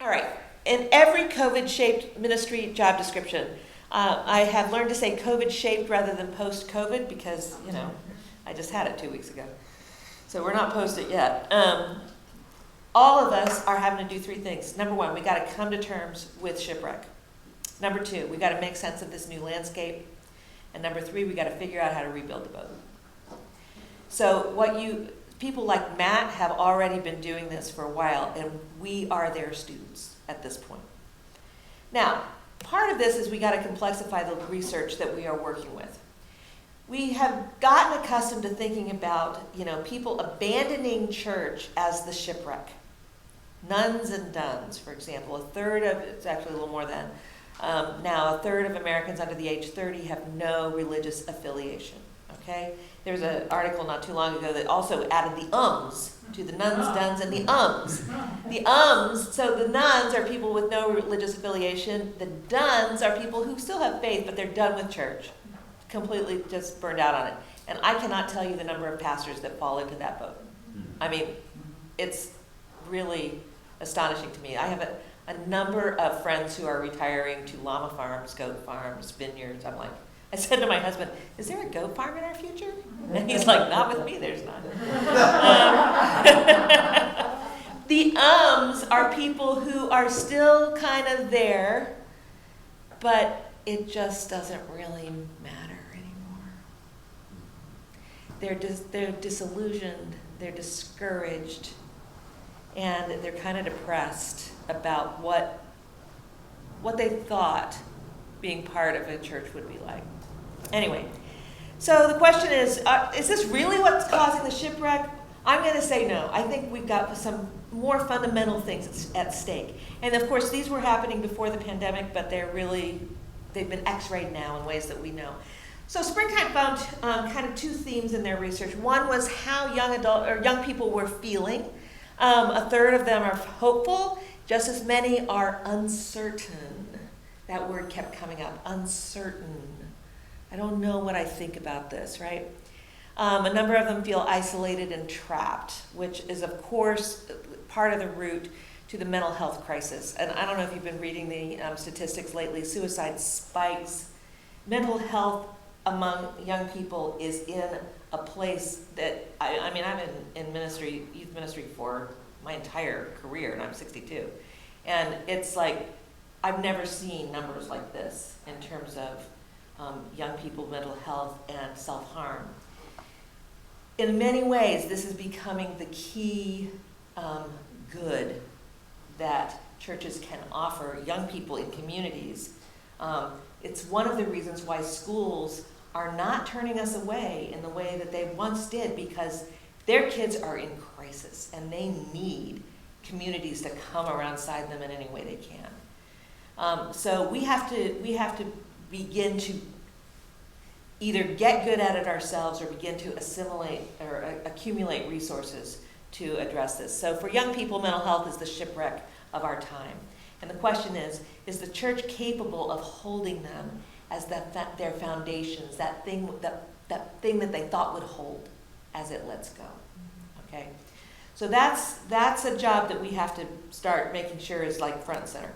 All right. In every COVID-shaped ministry job description, I have learned to say COVID-shaped rather than post-COVID because, I just had it 2 weeks ago. So we're not post it yet. All of us are having to do three things. Number one, we got to come to terms with shipwreck. Number two, we got to make sense of this new landscape. And number three, we got to figure out how to rebuild the boat. So people like Matt have already been doing this for a while, and we are their students at this point. Now, part of this is we got to complexify the research that we are working with. We have gotten accustomed to thinking about, people abandoning church as the shipwreck. Nuns and duns, for example, it's actually a little more than, now a third of Americans under the age 30 have no religious affiliation, okay? There was an article not too long ago that also added the ums to the nuns, duns, and the ums. The ums, so the nuns are people with no religious affiliation. The duns are people who still have faith, but they're done with church. Completely just burned out on it. And I cannot tell you the number of pastors that fall into that boat. I mean, it's really astonishing to me. I have a number of friends who are retiring to llama farms, goat farms, vineyards. I said to my husband, is there a goat farm in our future? And he's like, not with me, there's not. The ums are people who are still kind of there, but it just doesn't really matter anymore. They're disillusioned, they're discouraged, and they're kind of depressed about what they thought being part of a church would be like. Anyway, so the question is this really what's causing the shipwreck? I'm going to say no. I think we've got some more fundamental things at stake. And of course, these were happening before the pandemic, but they've been x-rayed now in ways that we know. So Springtime found kind of two themes in their research. One was how young people were feeling. A third of them are hopeful. Just as many are uncertain. That word kept coming up, uncertain. I don't know what I think about this, right? A number of them feel isolated and trapped, which is, of course, part of the root to the mental health crisis. And I don't know if you've been reading the statistics lately. Suicide spikes. Mental health among young people is in a place that, I've been in ministry, youth ministry for my entire career, and I'm 62. And it's like, I've never seen numbers like this in terms of young people, mental health, and self-harm. In many ways, this is becoming the key good that churches can offer young people in communities. It's one of the reasons why schools are not turning us away in the way that they once did, because their kids are in crisis and they need communities to come alongside them in any way they can. So we have to begin to either get good at it ourselves or begin to assimilate or accumulate resources to address this. So for young people, mental health is the shipwreck of our time. And the question is the church capable of holding them as their foundations, that thing that they thought would hold as it lets go? Okay? So that's a job that we have to start making sure is like front and center.